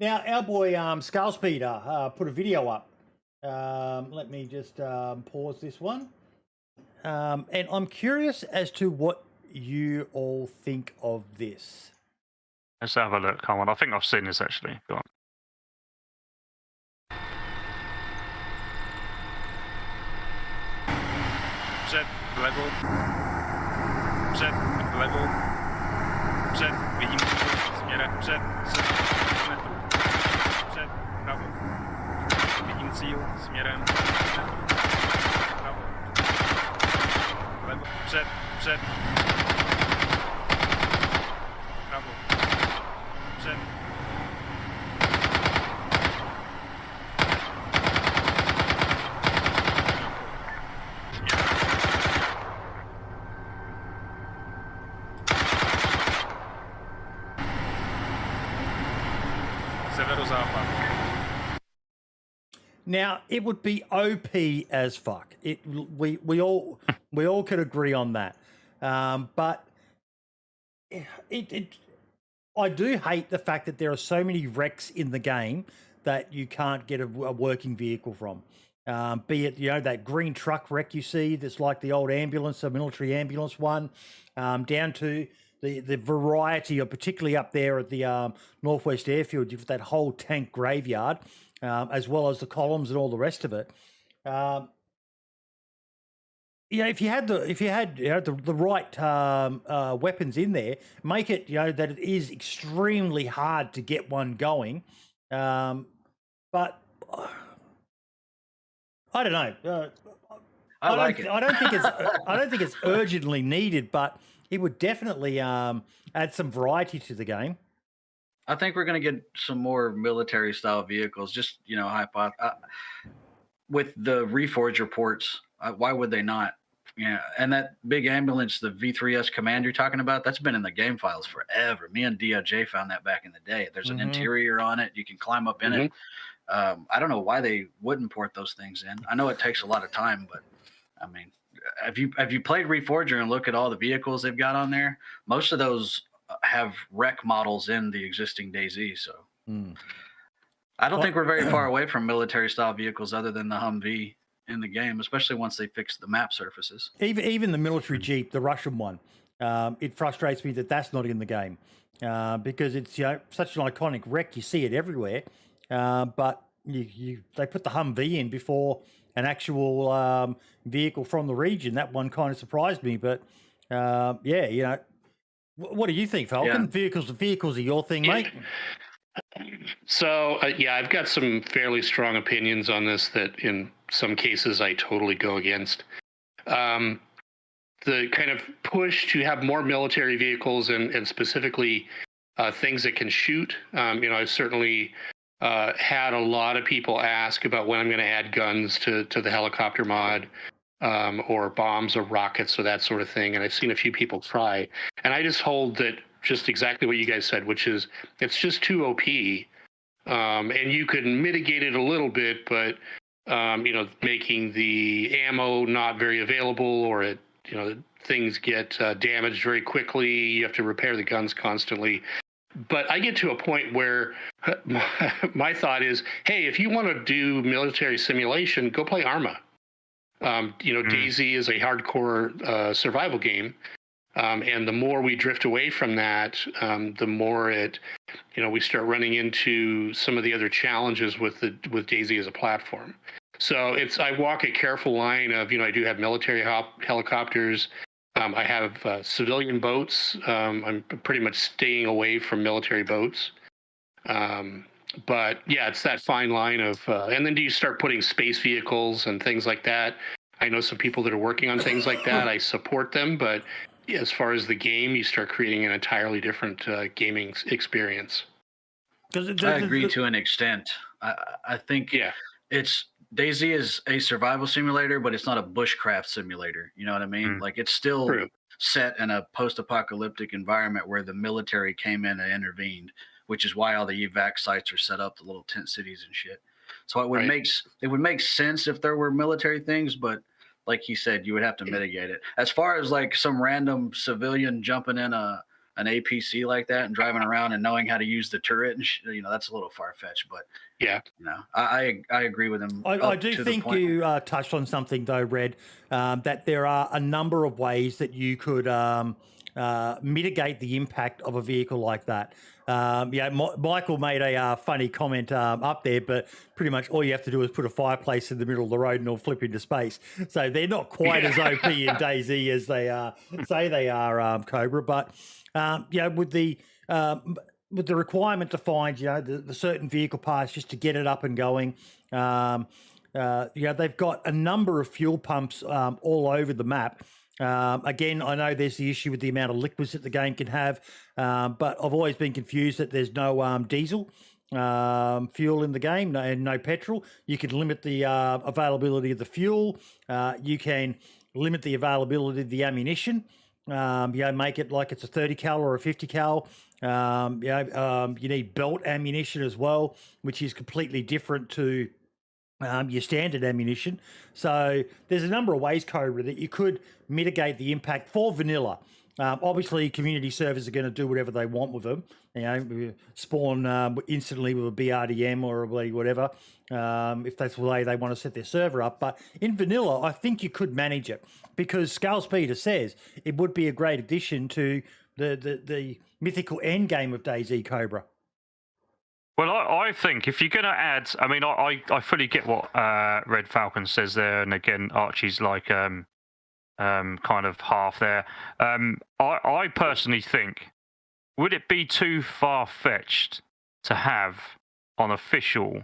Now, our boy Skullspeeder put a video up. Let me just pause this one. And I'm curious as to what you all think of this. Let's have a look. Come on, I think I've seen this actually. Go on. Przed lewo. Przed lewo. Przed widzimy zmierę. Przed przed prawo. Widzimy cel zmierę. Prawo. Lewo. Przed prawo. Przed Now, it would be OP as fuck. We all could agree on that. But I do hate the fact that there are so many wrecks in the game that you can't get a working vehicle from. Be it that green truck wreck you see that's like the old ambulance, a military ambulance one, down to the variety of, particularly up there at the Northwest Airfield, you've got that whole tank graveyard, as well as the columns and all the rest of it. If you had the right weapons in there, make it that it is extremely hard to get one going. But I don't know. I don't think it's urgently needed, but it would definitely add some variety to the game. I think we're going to get some more military style vehicles. Just with the Reforge reports, why would they not? Yeah, and that big ambulance, the V3S Command you're talking about, that's been in the game files forever. Me and DOJ found that back in the day. There's an interior on it. You can climb up in it. I don't know why they wouldn't port those things in. I know it takes a lot of time, but I mean, have you played Reforger and look at all the vehicles they've got on there? Most of those have wreck models in the existing DayZ. So I don't think we're very far away from military style vehicles other than the Humvee in the game, especially once they fix the map surfaces. Even the military Jeep, the Russian one, it frustrates me that that's not in the game because it's such an iconic wreck. You see it everywhere, but they put the Humvee in before an actual vehicle from the region. That one kind of surprised me, but what do you think, Falcon? Yeah. Vehicles are your thing, mate. So, I've got some fairly strong opinions on this that in some cases I totally go against. The kind of push to have more military vehicles and specifically things that can shoot. I've certainly had a lot of people ask about when I'm going to add guns to the helicopter mod or bombs or rockets or that sort of thing. And I've seen a few people try. And I just hold that just exactly what you guys said, which is it's just too OP. And you could mitigate it a little bit, but, making the ammo not very available or things get damaged very quickly. You have to repair the guns constantly. But I get to a point where my thought is, hey, if you want to do military simulation, go play Arma. DayZ is a hardcore survival game. And the more we drift away from that, the more we start running into some of the other challenges with DayZ as a platform. So I walk a careful line of, I do have military helicopters. I have civilian boats. I'm pretty much staying away from military boats. But yeah, it's that fine line of, and then do you start putting space vehicles and things like that? I know some people that are working on things like that. I support them, but as far as the game, you start creating an entirely different gaming experience. I agree to an extent. I think it's DayZ is a survival simulator, but it's not a bushcraft simulator. You know what I mean? Like it's still set in a post-apocalyptic environment where the military came in and intervened, which is why all the evac sites are set up, the little tent cities and shit. So it would make sense if there were military things, but like he said, you would have to mitigate it. As far as like some random civilian jumping in a an APC like that and driving around and knowing how to use the turret and that's a little far fetched. But yeah, I agree with him. I do think you touched on something though, Red, that there are a number of ways that you could mitigate the impact of a vehicle like that. Michael made a funny comment up there, but pretty much all you have to do is put a fireplace in the middle of the road and it'll flip into space. So they're not quite as OP in DayZ as they say they are, Cobra. But with the requirement to find the certain vehicle parts just to get it up and going. They've got a number of fuel pumps all over the map. Again, I know there's the issue with the amount of liquids that the game can have, but I've always been confused that there's no diesel fuel in the game and no petrol. You can limit the availability of the fuel. You can limit the availability of the ammunition. Make it like it's a 30 cal or a 50 cal. You need belt ammunition as well, which is completely different to your standard ammunition. So there's a number of ways, Cobra, that you could mitigate the impact for vanilla. Obviously, community servers are going to do whatever they want with them. Spawn instantly with a BRDM or a bloody whatever, if that's the way they want to set their server up. But in vanilla, I think you could manage it because Scale Speeder says it would be a great addition to the mythical end game of DayZ, Cobra. Well, I think if you're going to add, I mean, I fully get what Red Falcon says there, and again, Archie's like kind of half there. I personally think, would it be too far-fetched to have on official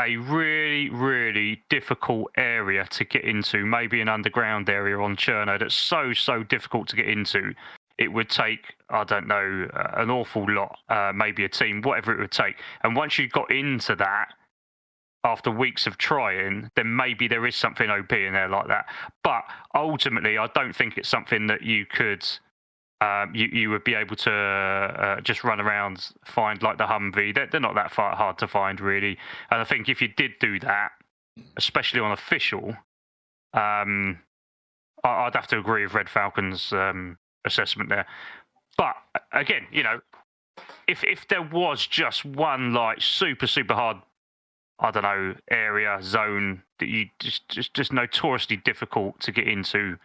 a really, really difficult area to get into, maybe an underground area on Cherno that's so difficult to get into? It would take, I don't know, an awful lot, maybe a team, whatever it would take. And once you got into that, after weeks of trying, then maybe there is something OP in there like that. But ultimately, I don't think it's something that you could, you would be able to just run around, find like the Humvee. They're not that hard to find, really. And I think if you did do that, especially on official, I'd have to agree with Red Falcon's assessment there. But again, if there was just one like super hard, I don't know, area zone that you just notoriously difficult to get into,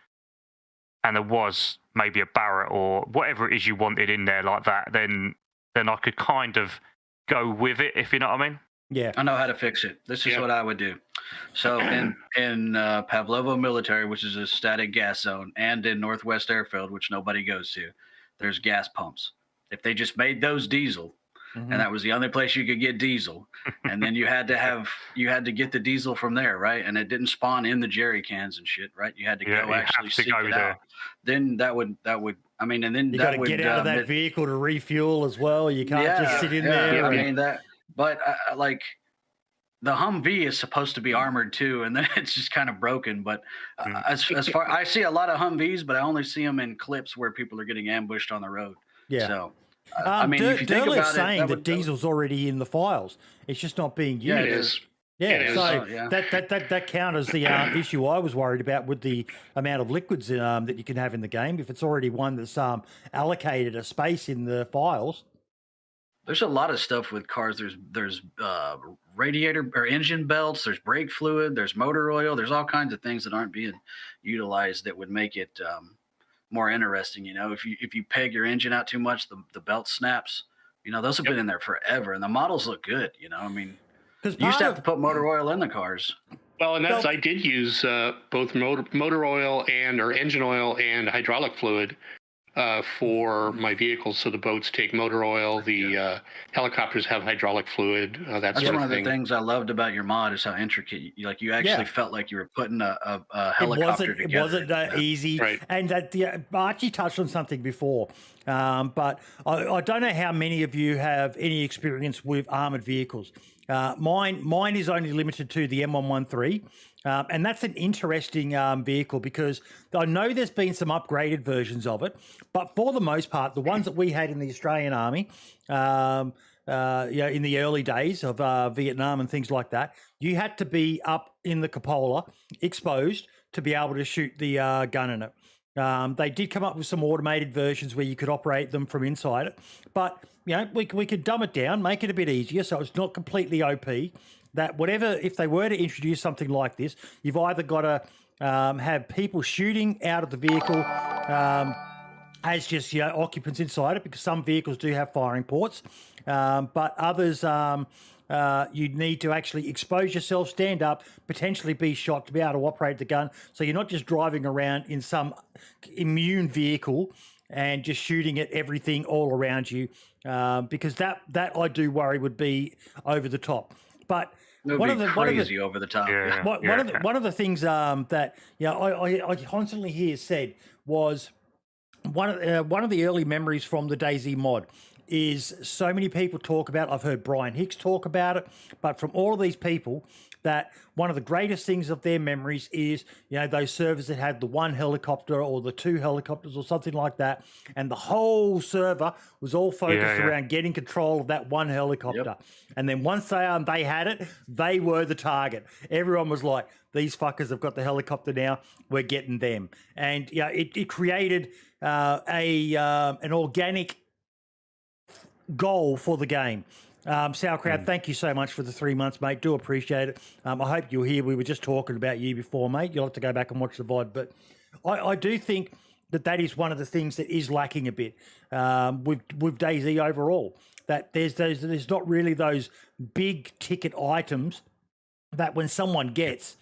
and there was maybe a Barrett or whatever it is you wanted in there like that, then I could kind of go with it, if you know what I mean. Yeah, I know how to fix it. This is what I would do. So in Pavlovo Military, which is a static gas zone, and in Northwest Airfield, which nobody goes to, there's gas pumps. If they just made those diesel, and that was the only place you could get diesel, and then you had to get the diesel from there, right? And it didn't spawn in the jerry cans and shit, right? You had to go actually seek it out. Then that would. I mean, and then you got to get out of that vehicle to refuel as well. You can't just sit in there. Yeah, I mean that. But like the Humvee is supposed to be armored too, and then it's just kind of broken. But as far I see a lot of Humvees, but I only see them in clips where people are getting ambushed on the road. Yeah. So I mean, if you think about it, saying that diesel's already in the files. It's just not being used. Yeah, it is. Yeah, so that counters the issue I was worried about with the amount of liquids that you can have in the game. If it's already one that's allocated a space in the files. There's a lot of stuff with cars. There's radiator or engine belts. There's brake fluid. There's motor oil. There's all kinds of things that aren't being utilized that would make it more interesting. If you peg your engine out too much, the belt snaps. Those have been in there forever, and the models look good. I mean, you used to have to put motor oil in the cars. Well, and I did use both motor oil or engine oil and hydraulic fluid for my vehicles. So the boats take motor oil, the helicopters have hydraulic fluid. That's one of the things I loved about your mod is how intricate. You actually felt like you were putting a helicopter together. It wasn't that easy. Right. And Archie touched on something before, but I don't know how many of you have any experience with armored vehicles. Mine is only limited to the M113. And that's an interesting vehicle because I know there's been some upgraded versions of it, but for the most part, the ones that we had in the Australian Army, in the early days of Vietnam and things like that, you had to be up in the cupola, exposed, to be able to shoot the gun in it. They did come up with some automated versions where you could operate them from inside it, but we could dumb it down, make it a bit easier, so it's not completely OP. That whatever, if they were to introduce something like this, you've either got to have people shooting out of the vehicle as just occupants inside it, because some vehicles do have firing ports, but others you need to actually expose yourself, stand up, potentially be shot to be able to operate the gun. So you're not just driving around in some immune vehicle and just shooting at everything all around you, because that I do worry would be over the top. But over the top. Yeah. One of the things that I constantly hear said was one of the early memories from the DayZ mod is so many people talk about. I've heard Brian Hicks talk about it, but from all of these people, that one of the greatest things of their memories is those servers that had the one helicopter or the two helicopters or something like that, and the whole server was all focused around getting control of that one helicopter. Yep. And then once they had it, they were the target. Everyone was like, these fuckers have got the helicopter now, we're getting them. And it created an organic goal for the game. Sauerkraut, thank you so much for the 3 months, mate. Do appreciate it. I hope you're here. We were just talking about you before, mate. You'll have to go back and watch the VOD. But I do think that is one of the things that is lacking a bit with DayZ overall. That there's not really those big ticket items that when someone gets,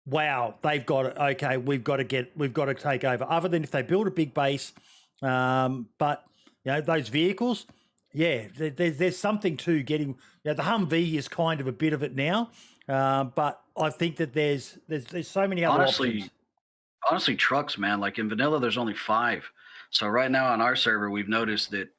wow, they've got it. Okay, we've got to take over. Other than if they build a big base, but those vehicles. Yeah, there's something to getting. The Humvee is kind of a bit of it now, but I think that there's so many other options. Honestly, trucks, man. Like in vanilla, there's only 5. So right now on our server, we've noticed that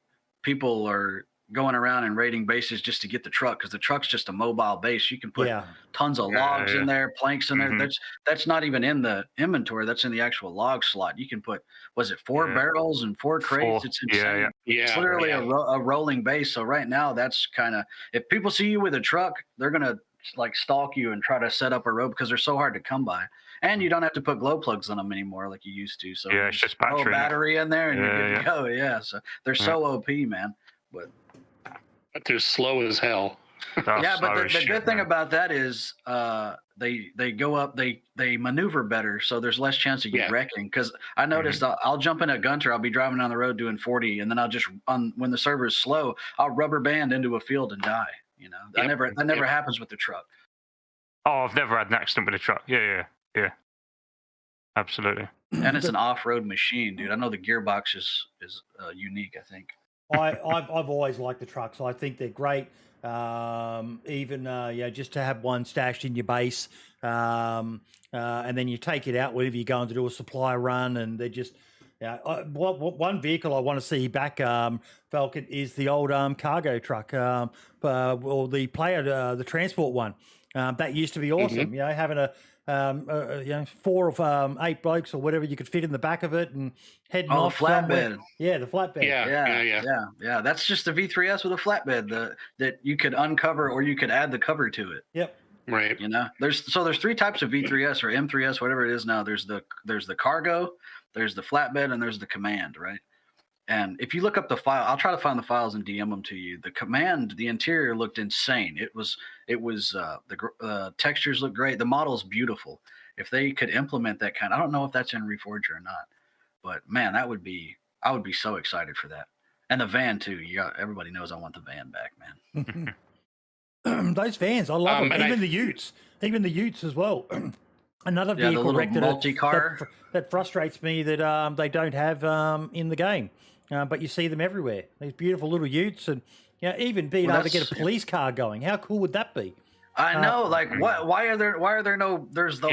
people are going around and raiding bases just to get the truck, because the truck's just a mobile base. You can put tons of logs in there, planks in there. That's not even in the inventory. That's in the actual log slot. You can put, was it 4 barrels and 4 crates? It's insane. It's literally a rolling base. So right now, that's kind of, if people see you with a truck, they're going to like stalk you and try to set up a road, because they're so hard to come by. And you don't have to put glow plugs on them anymore like you used to. So it's just battery. Throw a battery in there and you're good to go. Yeah, so they're so OP, man. But they're slow as hell. But the good thing about that is they go up, they maneuver better, so there's less chance of you wrecking. Because I noticed I'll jump in a Gunter, I'll be driving down the road doing 40, and then I'll just when the server is slow, I'll rubber band into a field and die. That never happens with the truck. Oh, I've never had an accident with a truck. Yeah, absolutely. And it's an off-road machine, dude. I know the gearbox is unique, I think. I've always liked the trucks. I think they're great. Even just to have one stashed in your base, and then you take it out whenever you're going to do a supply run, and they're just one vehicle I want to see back, Falcon, is the old cargo truck, or the player, the transport one. That used to be awesome. Having a 4 of 8 blokes or whatever you could fit in the back of it and heading off. Flatbed. Yeah, the flatbed. Yeah. That's just a V3S with a flatbed that you could uncover, or you could add the cover to it. Yep. Right. There's 3 types of V3S or M3S, whatever it is now. There's the cargo, there's the flatbed, and there's the command, right? And if you look up the file, I'll try to find the files and DM them to you. The command, the interior looked insane. It was the textures look great. The model's beautiful. If they could implement that I don't know if that's in Reforger or not, but man, I would be so excited for that. And the van too. Everybody knows I want the van back, man. Those vans, I love them. Even the Utes as well. Another vehicle multi-car that frustrates me that they don't have in the game. But you see them everywhere. These beautiful little Utes, and even being able to get a police car going. How cool would that be? I know. Why are there no? There's the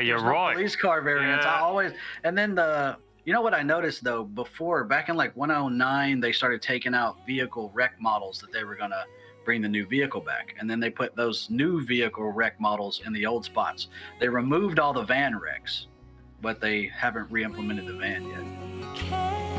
you're right. Police car variants. I always, and then what I noticed though, before back in 109, they started taking out vehicle wreck models that they were gonna bring the new vehicle back, and then they put those new vehicle wreck models in the old spots. They removed all the van wrecks, but they haven't re-implemented the van yet.